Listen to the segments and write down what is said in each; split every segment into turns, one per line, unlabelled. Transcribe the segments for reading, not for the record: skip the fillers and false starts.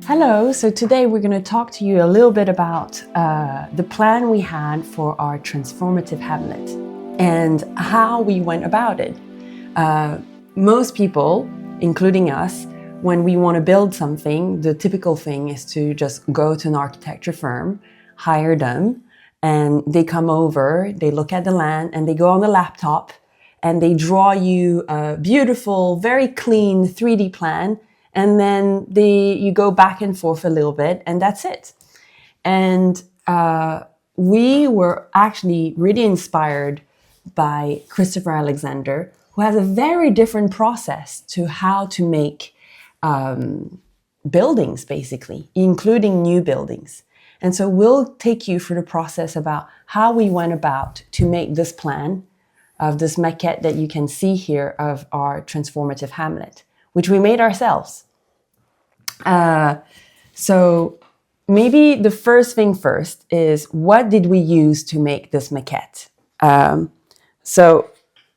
Hello, so today we're going to talk to you a little bit about the plan we had for our transformative hamlet and how we went about it. Most people, including us, when we want to build something, the typical thing is to just go to an architecture firm, hire them, and they come over, they look at the land, and they go on the laptop, and they draw you a beautiful, very clean 3D plan, and then you go back and forth a little bit, and that's it. And we were actually really inspired by Christopher Alexander, who has a very different process to how to make buildings, basically, including new buildings. And so we'll take you through the process about how we went about to make this plan of this maquette that you can see here of our transformative hamlet, which we made ourselves. So maybe the first thing first is, what did we use to make this maquette? So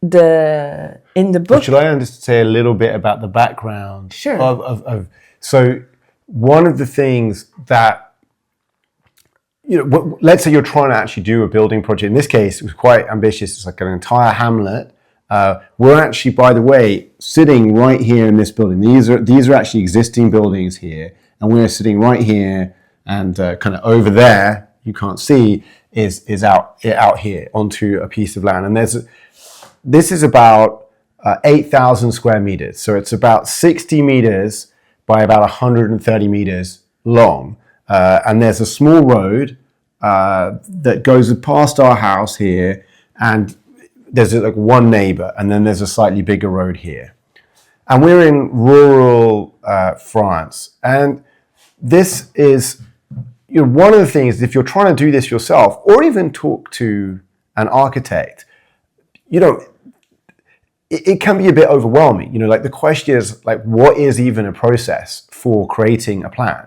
in the book...
Should I just say a little bit about the background?
Sure.
So one of the things that, let's say you're trying to actually do a building project. In this case, it was quite ambitious. It's like an entire hamlet. We're actually, by the way, sitting right here in this building. These are actually existing buildings here, and we're sitting right here, and kind of over there, you can't see, is out here onto a piece of land. And this is about 8,000 square meters. So it's about 60 meters by about 130 meters long. And there's a small road that goes past our house here, and there's like one neighbor, and then there's a slightly bigger road here. And we're in rural France. And this is, one of the things, if you're trying to do this yourself, or even talk to an architect, it can be a bit overwhelming. Like the question is, like, what is even a process for creating a plan?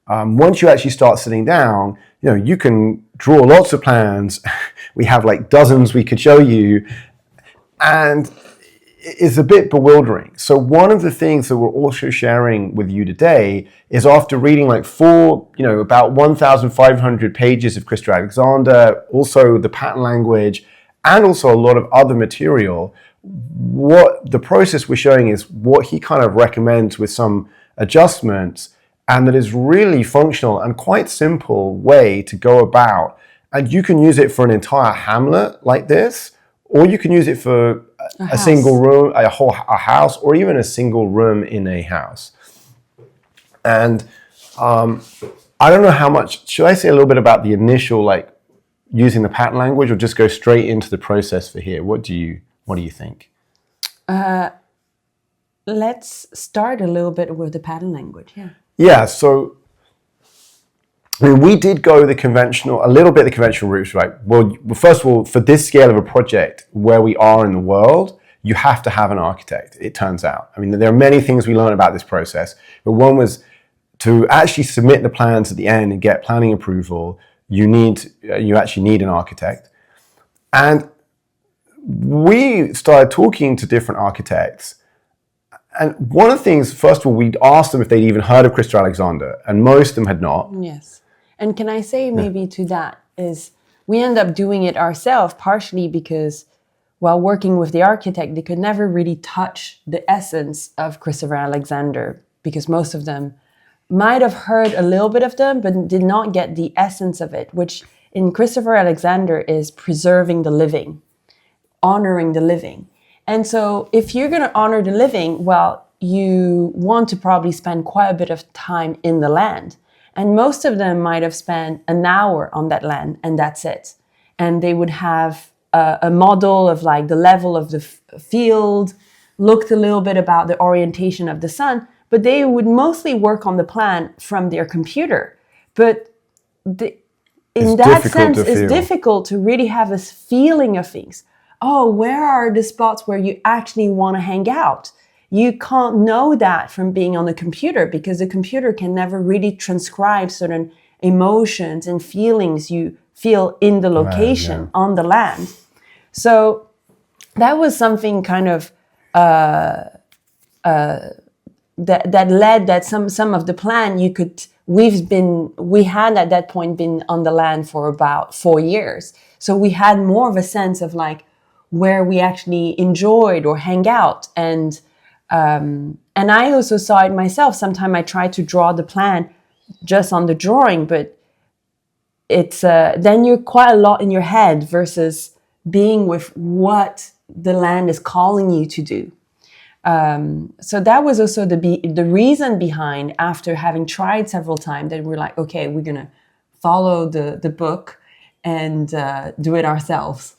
Once you actually start sitting down, you can draw lots of plans. We have like dozens we could show you, and it's a bit bewildering. So one of the things that we're also sharing with you today is, after reading like about 1,500 pages of Christopher Alexander, also the pattern language, and also a lot of other material, what the process we're showing is what he kind of recommends with some adjustments, and that is really functional and quite simple way to go about. And you can use it for an entire hamlet like this, or you can use it for a single room, a house, or even a single room in a house. And I don't know how much, should I say a little bit about the initial, like using the pattern language, or just go straight into the process for here? What do you think?
Let's start a little bit with the pattern language, yeah.
Yeah, so we did go a little bit the conventional route, right? Well, first of all, for this scale of a project, where we are in the world, you have to have an architect, it turns out. I mean, there are many things we learned about this process, but one was to actually submit the plans at the end and get planning approval, you actually need an architect. And we started talking to different architects. And one of the things, first of all, we'd asked them if they'd even heard of Christopher Alexander, and most of them had not.
Yes. And can I say maybe to that is, we end up doing it ourselves, partially because while working with the architect, they could never really touch the essence of Christopher Alexander, because most of them might have heard a little bit of them, but did not get the essence of it, which in Christopher Alexander is preserving the living, honoring the living. And so if you're going to honor the living, well, you want to probably spend quite a bit of time in the land. And most of them might have spent an hour on that land, and that's it. And they would have a model of like the level of the field, looked a little bit about the orientation of the sun, but they would mostly work on the plan from their computer. But in that sense, it's difficult to really have a feeling of things. Oh, where are the spots where you actually want to hang out? You can't know that from being on the computer, because the computer can never really transcribe certain emotions and feelings you feel in the location, on the land. So that was something kind of that led that some of the plan we had at that point been on the land for about 4 years, so we had more of a sense of like where we actually enjoyed or hang out, and I also saw it myself. Sometimes I try to draw the plan just on the drawing, but it's then you're quite a lot in your head versus being with what the land is calling you to do. So that was also the reason behind, after having tried several times, that we're like, okay, we're gonna follow the book and do it ourselves.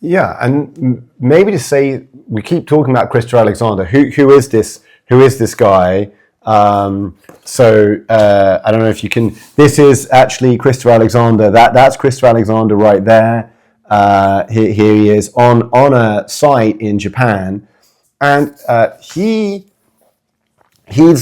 Yeah, and maybe to say, we keep talking about Christopher Alexander. Who is this? Who is this guy? So I don't know if you can. This is actually Christopher Alexander. That's Christopher Alexander right there. Here he is on a site in Japan. And he's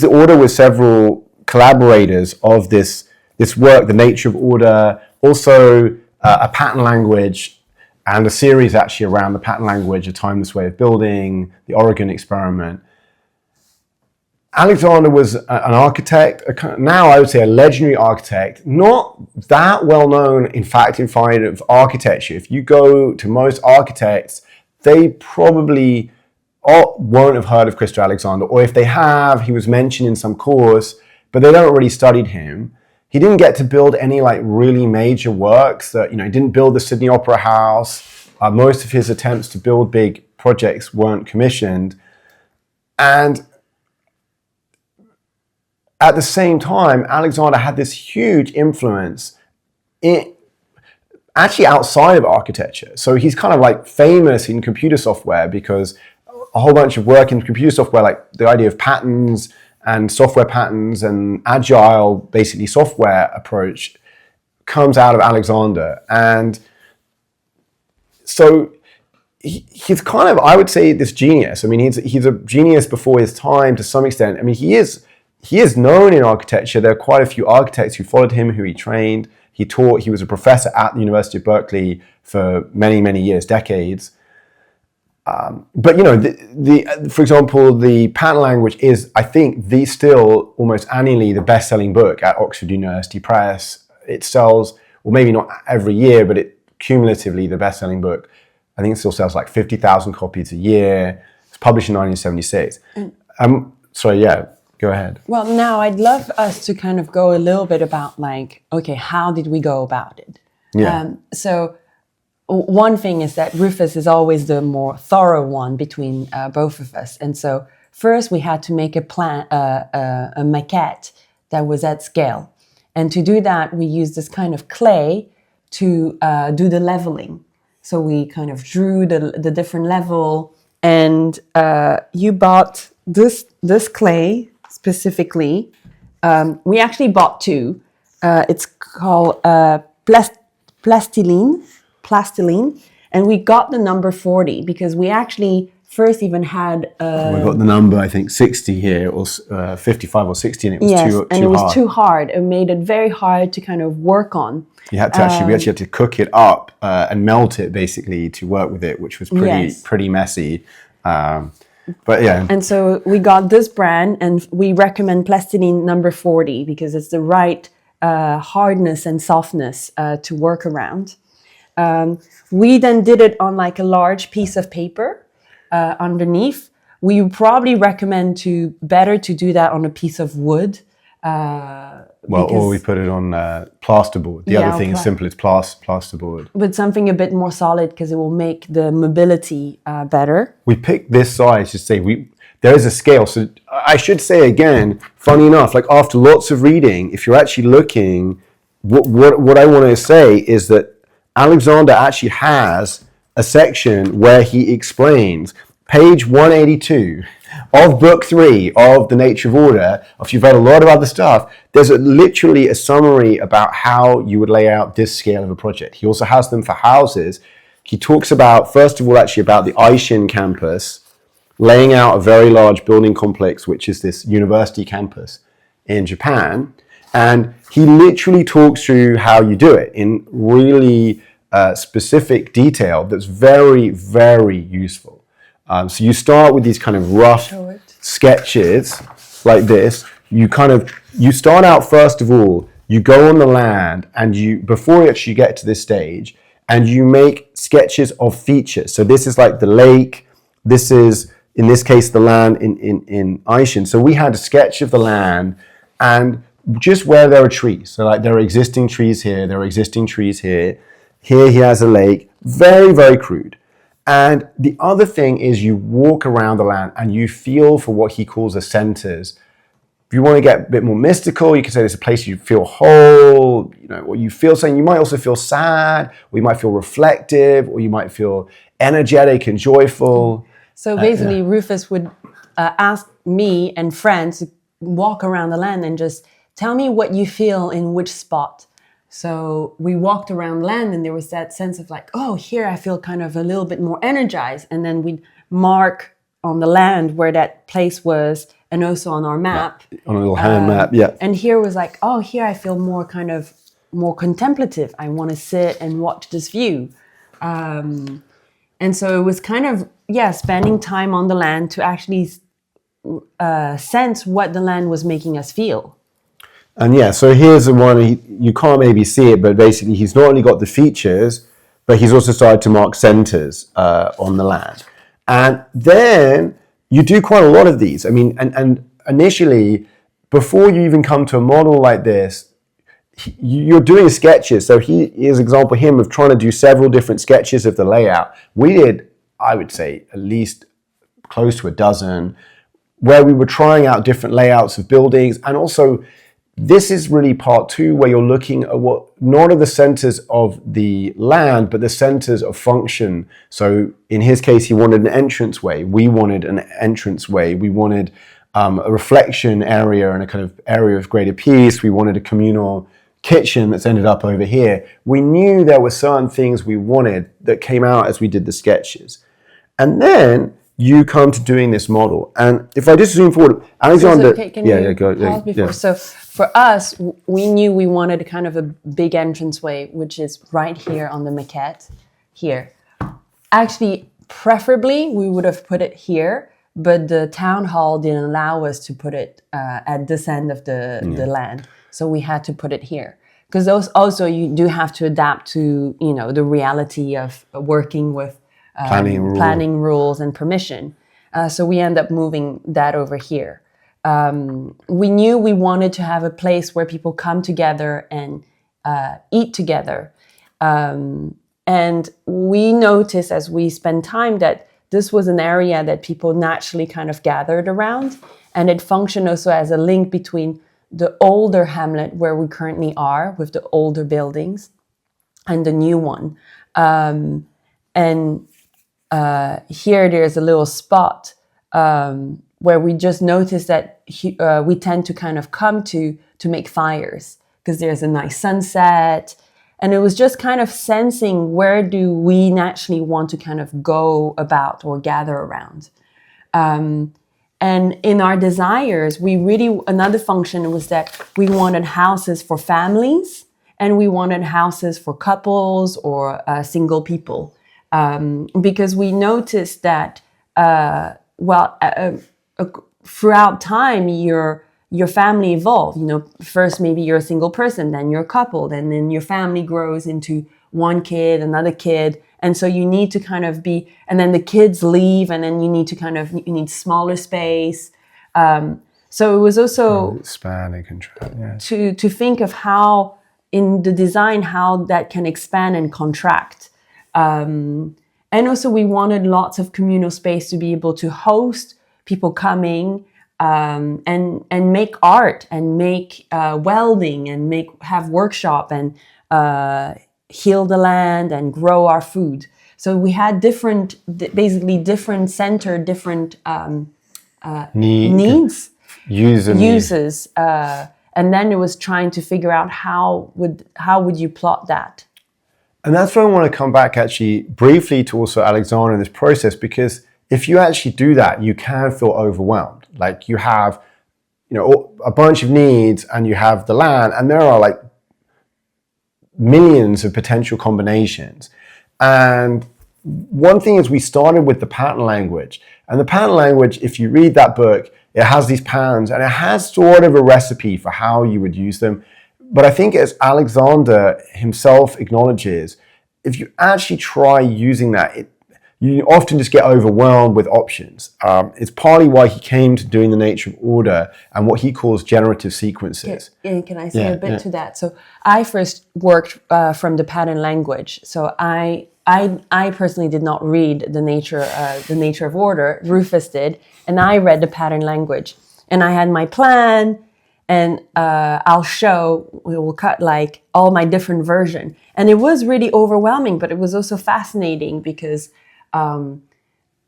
the author with several collaborators of this work, The Nature of Order, also a pattern language, and a series actually around the pattern language, A Timeless Way of Building, the Oregon Experiment. Alexander was an architect, now I would say a legendary architect, not that well known, in fact, in field of architecture. If you go to most architects, they probably won't have heard of Christopher Alexander, or if they have, he was mentioned in some course, but they don't really studied him. He didn't get to build any like really major works. That, he didn't build the Sydney Opera House. Most of his attempts to build big projects weren't commissioned, and at the same time, Alexander had this huge influence actually outside of architecture. So he's kind of like famous in computer software because a whole bunch of work in computer software, like the idea of patterns and software patterns and agile, basically software approach, comes out of Alexander. And so he's kind of, I would say, this genius. I mean, he's a genius before his time to some extent. I mean, he is known in architecture. There are quite a few architects who followed him, who he trained. He taught. He was a professor at the University of Berkeley for many, many years, decades. But for example, the pattern language is, I think, still almost annually the best-selling book at Oxford University Press. It sells, well, maybe not every year, but cumulatively the best-selling book. I think it still sells like 50,000 copies a year. It's published in 1976. Sorry, yeah, go ahead.
Well, now I'd love us to kind of go a little bit about like, okay, how did we go about it?
Yeah.
So one thing is that Rufus is always the more thorough one between both of us. And so first we had to make a plan, a maquette that was at scale. And to do that, we used this kind of clay to do the leveling. So we kind of drew the different level, and you bought this clay specifically. We actually bought two. It's called plastiline, and we got the number 40 because we actually first even had
we got the number, I think, 60 here, or 55 or 60, and it was too
and it was
hard.
too hard. It made it very hard to kind of work on.
You had to we actually had to cook it up and melt it basically to work with it, which was pretty messy. But yeah.
And so we got this brand, and we recommend plastiline number 40 because it's the right hardness and softness to work around. We then did it on like a large piece of paper underneath. We would probably recommend better to do that on a piece of wood.
Or we put it on plasterboard. The other thing is simple, it's plasterboard.
But something a bit more solid because it will make the mobility better.
We picked this size to say there is a scale. So I should say again, funny enough, like after lots of reading, if you're actually looking, what I want to say is that Alexander actually has a section where he explains, page 182 of book 3 of The Nature of Order. If you've read a lot of other stuff, there's literally a summary about how you would lay out this scale of a project. He also has them for houses. He talks about, first of all, actually about the Aishin campus, laying out a very large building complex, which is this university campus in Japan. And he literally talks through how you do it in really specific detail that's very, very useful. So you start with these kind of rough sketches like this. You start out, first of all, you go on the land, and before you actually get to this stage, and you make sketches of features. So this is like the lake. This is, in this case, the land in Aishin. So we had a sketch of the land, and just where there are trees. So like there are existing trees here, there are existing trees here. Here he has a lake, very, very crude. And the other thing is you walk around the land and you feel for what he calls the centers. If you want to get a bit more mystical, you can say it's a place you feel whole, or you feel something. You might also feel sad, or you might feel reflective, or you might feel energetic and joyful.
So basically, Rufus would ask me and friends to walk around the land and just tell me what you feel in which spot. So we walked around land, and there was that sense of like, oh, here I feel kind of a little bit more energized. And then we'd mark on the land where that place was, and also on our map.
On a little hand map, yeah.
And here was like, oh, here I feel more contemplative. I want to sit and watch this view. And so it was kind of, spending time on the land to actually sense what the land was making us feel.
And so here's the one, you can't maybe see it, but basically he's not only got the features, but he's also started to mark centers on the land. And then you do quite a lot of these. I mean, and initially, before you even come to a model like this, you're doing sketches. So here's an example of him of trying to do several different sketches of the layout. We did, I would say, at least close to a dozen, where we were trying out different layouts of buildings. And also, this is really part two, where you're looking at what not are the centers of the land, but the centers of function. So in his case, he wanted an entranceway. We wanted an entranceway. We wanted a reflection area and a kind of area of greater peace. We wanted a communal kitchen that's ended up over here. We knew there were certain things we wanted that came out as we did the sketches. And then you come to doing this model. And if I just zoom forward, Alexander...
Go. So for us, we knew we wanted kind of a big entranceway, which is right here on the maquette, here. Actually, preferably, we would have put it here, but the town hall didn't allow us to put it at this end of the land. So we had to put it here. Because those also, you do have to adapt to, the reality of working with planning rules and permission. So we end up moving that over here. We knew we wanted to have a place where people come together and eat together. And we noticed as we spent time that this was an area that people naturally kind of gathered around. And it functioned also as a link between the older hamlet where we currently are with the older buildings and the new one. Here there's a little spot where we just noticed that we tend to kind of come to make fires because there's a nice sunset. And it was just kind of sensing where do we naturally want to kind of go about or gather around. And in our desires, another function was that we wanted houses for families and we wanted houses for couples or single people. Because we noticed that, throughout time, your family evolved. First maybe you're a single person, then you're a couple, and then your family grows into one kid, another kid, and so you need to kind of and then the kids leave, and then you need smaller space. So it was also
expand and contract. Yeah.
To think of how in the design how that can expand and contract. And also we wanted lots of communal space to be able to host people coming and make art and make welding and have workshop and heal the land and grow our food. So we had different center, different needs, uses. And then it was trying to figure out how would you plot that.
And that's where I want to come back actually briefly to also Alexander in this process, because if you actually do that, you can feel overwhelmed. Like you have, a bunch of needs and you have the land and there are like millions of potential combinations. And one thing is we started with the pattern language. And the pattern language, if you read that book, it has these pans, and it has sort of a recipe for how you would use them. But I think, as Alexander himself acknowledges, if you actually try using that, you often just get overwhelmed with options. It's partly why he came to doing the nature of order and what he calls generative sequences.
Can I say a bit to that? So I first worked from the pattern language. So I personally did not read the nature of order. Rufus did, and I read the pattern language. And I had my plan, and we'll cut like all my different version. And it was really overwhelming, but it was also fascinating because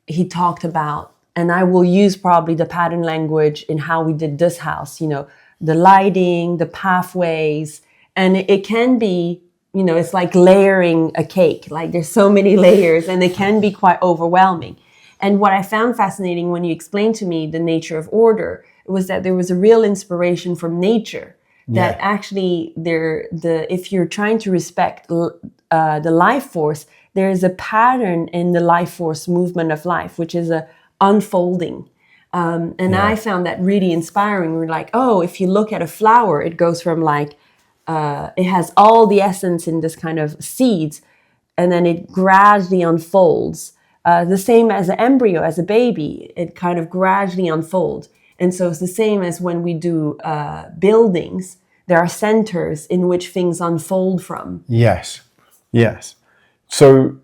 he talked about, and I will use probably the pattern language in how we did this house, the lighting, the pathways, and it can be, it's like layering a cake, like there's so many layers, and it can be quite overwhelming. And what I found fascinating when you explained to me the nature of order was that there was a real inspiration from nature. That actually if you're trying to respect the life force, there is a pattern in the life force movement of life, which is a unfolding. I found that really inspiring. We're like, if you look at a flower, it goes from like, it has all the essence in this kind of seeds, and then it gradually unfolds. The same as an embryo, as a baby, it kind of gradually unfolds. And so it's the same as when we do buildings. There are centers in which things unfold from.
Yes. So,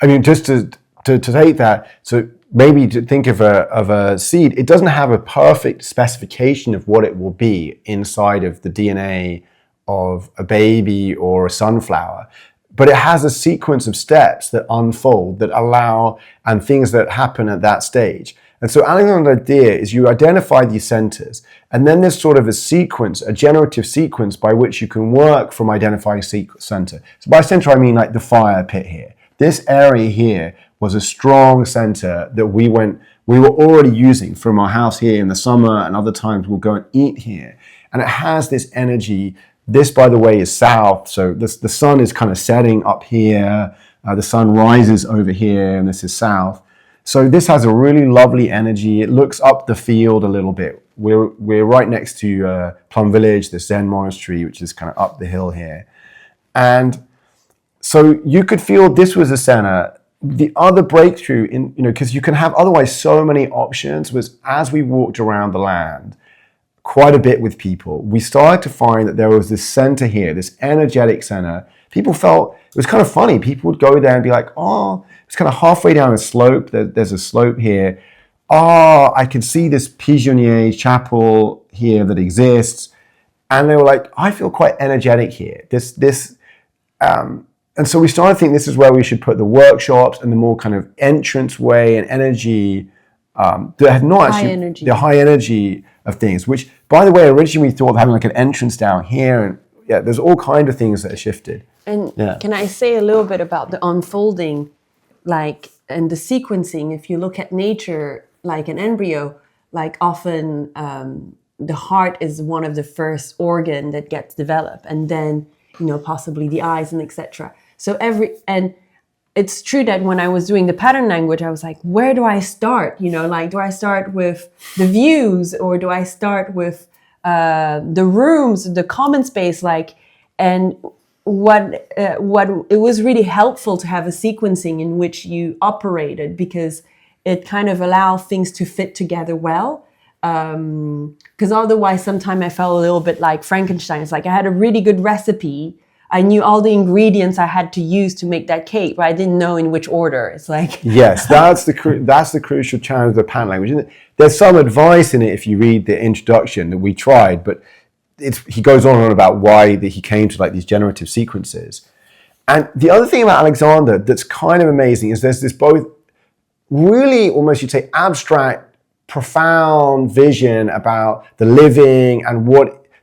I mean, just to take that, so maybe to think of a seed, it doesn't have a perfect specification of what it will be inside of the DNA of a baby or a sunflower, but it has a sequence of steps that unfold, that allow, and things that happen at that stage. And so Alexander's idea is you identify these centers, and then there's sort of a sequence, a generative sequence by which you can work from identifying center. So by center, I mean like the fire pit here. This area here was a strong center that we were already using from our house here in the summer, and other times we'll go and eat here. And it has this energy. This, by the way, is south. So the sun is kind of setting up here. The sun rises over here, and this is south. So this has a really lovely energy. It looks up the field a little bit. We're right next to Plum Village, the Zen monastery, which is kind of up the hill here. And so you could feel this was a center. The other breakthrough because you can have otherwise so many options, was as we walked around the land quite a bit with people, we started to find that there was this center here, this energetic center. People felt, it was kind of funny. People would go there and be like, it's kind of halfway down a slope. There's a slope here. I can see this Pigeonnier chapel here that exists. And they were like, I feel quite energetic here. And so we started to think this is where we should put the workshops and the more kind of entrance way and energy that had not actually, the high energy of things, which, by the way, originally we thought of having like an entrance down here. And there's all kinds of things that are shifted.
And can I say a little bit about the unfolding, and the sequencing? If you look at nature, like an embryo, like often the heart is one of the first organ that gets developed, and then possibly the eyes and etc. So it's true that when I was doing the pattern language, I was like, where do I start? Do I start with the views, or do I start with the rooms, the common space? And what it was really helpful to have a sequencing in which you operated, because it kind of allowed things to fit together well. Because otherwise, sometimes I felt a little bit like Frankenstein. It's like I had a really good recipe. I knew all the ingredients I had to use to make that cake, but I didn't know in which order. It's like
yes, that's the crucial challenge of the pattern language. Isn't it? There's some advice in it if you read the introduction that we tried, but he goes on and on about why that he came to like these generative sequences. And the other thing about Alexander that's kind of amazing is there's this both really almost, you'd say, abstract, profound vision about the living and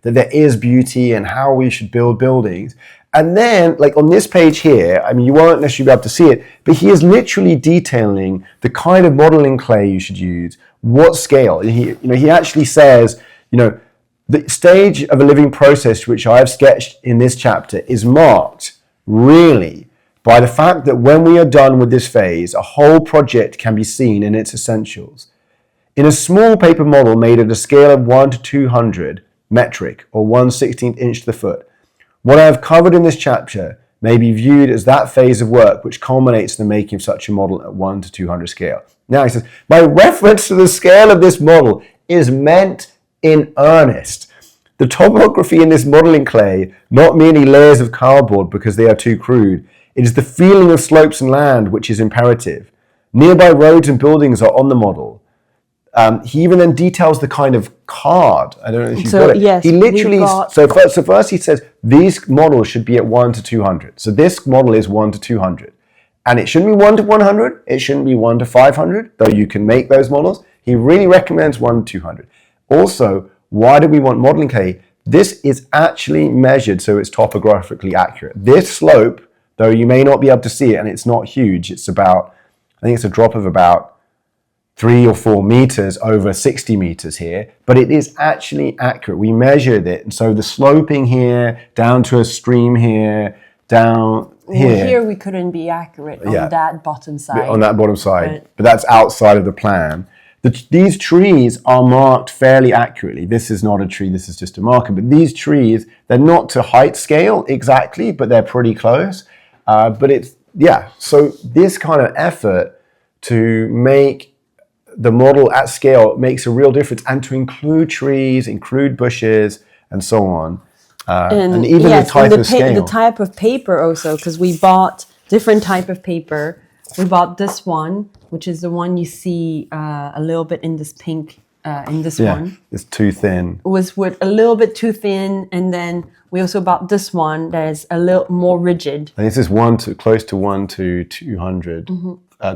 that there is beauty and how we should build buildings. And then, like on this page here, I mean, you won't necessarily be able to see it, but he is literally detailing the kind of modeling clay you should use, what scale. He actually says, the stage of a living process which I have sketched in this chapter is marked really by the fact that when we are done with this phase, a whole project can be seen in its essentials. In a small paper model made at a scale of 1 to 200 metric or 1/16th inch to the foot, what I have covered in this chapter may be viewed as that phase of work which culminates in the making of such a model at 1 to 200 scale. Now he says, my reference to the scale of this model is meant in earnest. The topography in this modeling clay, not merely layers of cardboard because they are too crude, it is the feeling of slopes and land which is imperative. Nearby roads and buildings are on the model. He even then details the kind of card. I don't know if you've got it.
Yes,
he literally, so first he says, these models should be at 1 to 200. So this model is 1 to 200. And it shouldn't be 1 to 100. It shouldn't be 1 to 500, though you can make those models. He really recommends 1 to 200. Also, why do we want modeling clay? This is actually measured so it's topographically accurate. This slope, though you may not be able to see it, and it's not huge, it's about, I think it's a drop of about 3 or 4 meters over 60 meters here, but it is actually accurate. We measured it, and so the sloping here, down to a stream here, down here.
Well, here we couldn't be accurate on that bottom side.
On that bottom side, but that's outside of the plan. These trees are marked fairly accurately. This is not a tree, this is just a marker, but these trees, they're not to height scale exactly, but they're pretty close. But it's, so this kind of effort to make the model at scale makes a real difference, and to include trees, include bushes, and so on. And even the type of scale.
The type of paper also, because we bought different type of paper. We bought this one, which is the one you see a little bit in this pink, in this one.
It's too thin.
It was with a little bit too thin, and then we also bought this one that is a little more rigid.
And this is close to 1 to 200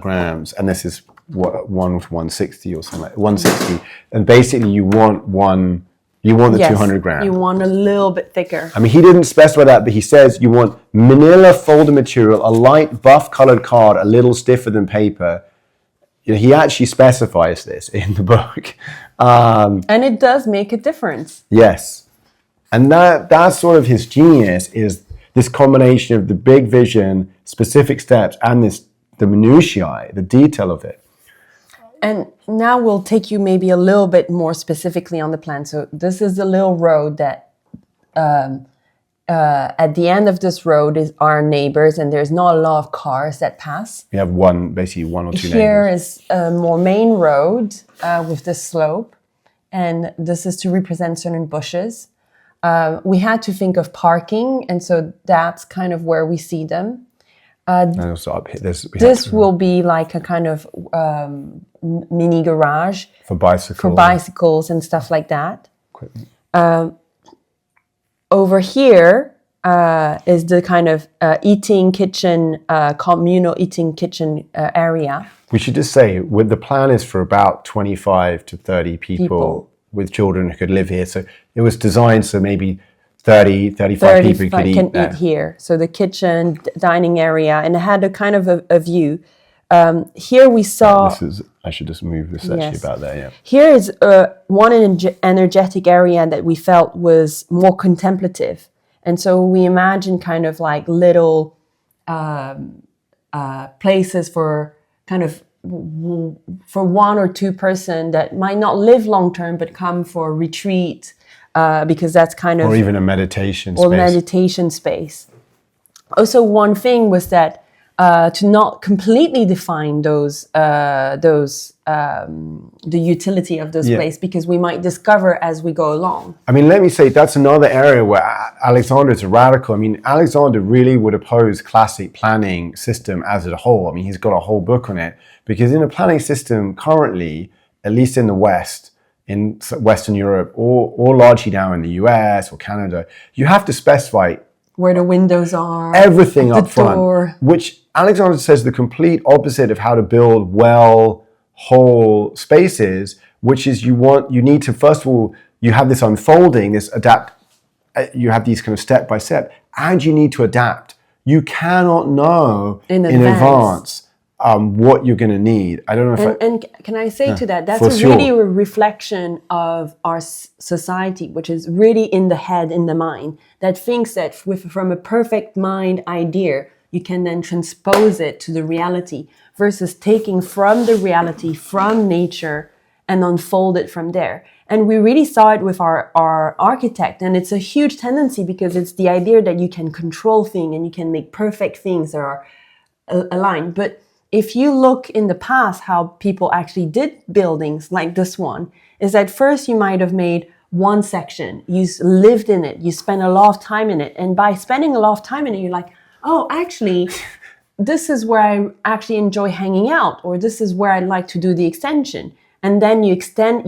grams, and this is 1 to 160 or something like 160. And basically you want the 200 grams.
You want a little bit thicker.
I mean, he didn't specify that, but he says you want manila folded material, a light buff colored card, a little stiffer than paper. You know, he actually specifies this in the book.
And it does make a difference.
Yes. And that's sort of his genius, is this combination of the big vision, specific steps, and the minutiae, the detail of it.
And now we'll take you maybe a little bit more specifically on the plan. So this is the little road that at the end of this road is our neighbors, and there's not a lot of cars that pass.
We have basically one or two
Here
neighbors.
is a more main road with this slope, and this is to represent certain bushes. We had to think of parking, and so that's kind of where we see them.
And also up here,
this will be like a kind of mini garage
for
bicycles and stuff like that. Over here is the kind of eating kitchen, communal eating kitchen area.
We should just say, the plan is for about 25 to 30 people with children who could live here. So it was designed so maybe 35 people could eat
here. So the kitchen, dining area, and it had a kind of a view. Here we saw...
I should just move this actually about there, yeah.
Here is one energetic area that we felt was more contemplative. And so we imagined kind of like little places for kind of for 1 or 2 person that might not live long term, but come for a retreat, because that's kind of...
Or even a meditation space.
Or meditation space. Also, one thing was that to not completely define the utility of this place, because we might discover as we go along.
I mean, let me say, that's another area where Alexander is a radical. I mean, Alexander really would oppose classic planning system as a whole. I mean, he's got a whole book on it, because in a planning system currently, at least in the West, in Western Europe, or largely now in the US or Canada, you have to specify
where the windows are,
everything up front,
door.
Which Alexander says the complete opposite of how to build whole spaces, which is you need to, first of all, you have this unfolding, you have these kind of step by step, and you need to adapt. You cannot know in advance what you're going to need. I don't know
if can I say to that, that's really a reflection of our society, which is really in the head, in the mind, that thinks that from a perfect mind idea, you can then transpose it to the reality, versus taking from the reality, from nature, and unfold it from there. And we really saw it with our architect. And it's a huge tendency because it's the idea that you can control things and you can make perfect things that are aligned. But if you look in the past, how people actually did buildings like this one, is at first you might have made one section, you lived in it, you spent a lot of time in it. And by spending a lot of time in it, you're like, oh, actually, this is where I actually enjoy hanging out, or this is where I'd like to do the extension. And then you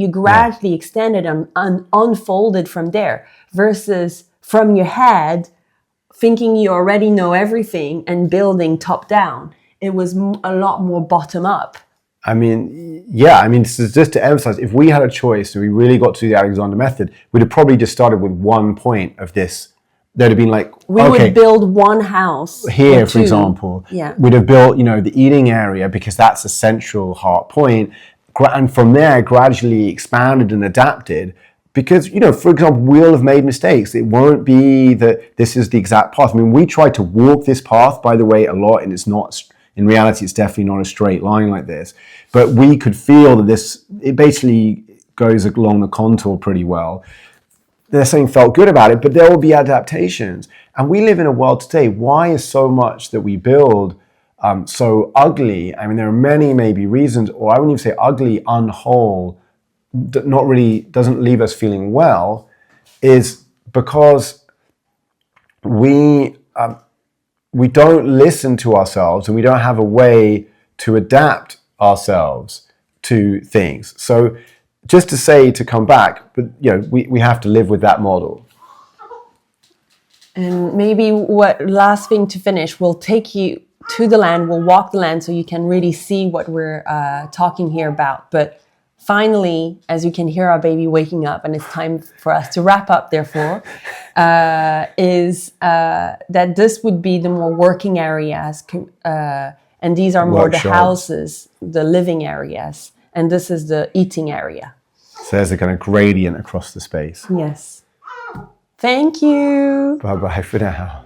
gradually extend it and unfold it from there, versus from your head, thinking you already know everything and building top down. It was a lot more bottom up.
I mean, yeah, I mean, just to emphasize, if we had a choice and we really got to the Alexander method, we'd have probably just started with one point of this. There'd have been like,
we would build one house
here, for example.
Yeah.
We'd have built, the eating area, because that's a central heart point. And from there, gradually expanded and adapted. Because, for example, we'll have made mistakes. It won't be that this is the exact path. I mean, we try to walk this path, by the way, a lot, and it's not, in reality, it's definitely not a straight line like this. But we could feel that it basically goes along the contour pretty well. There's something felt good about it, but there will be adaptations. And we live in a world today, why is so much that we build so ugly? I mean, there are many maybe reasons, or I wouldn't even say ugly, unwhole, that not really doesn't leave us feeling well, is because we don't listen to ourselves, and we don't have a way to adapt ourselves to things. So just to come back, but we have to live with that model.
And maybe last thing to finish, we'll take you to the land, we'll walk the land so you can really see what we're talking here about. But finally, as you can hear our baby waking up, and it's time for us to wrap up, therefore, is that this would be the more working areas, and these are more the houses, the living areas, and this is the eating area.
So there's a kind of gradient across the space.
Yes. Thank you.
Bye-bye for now.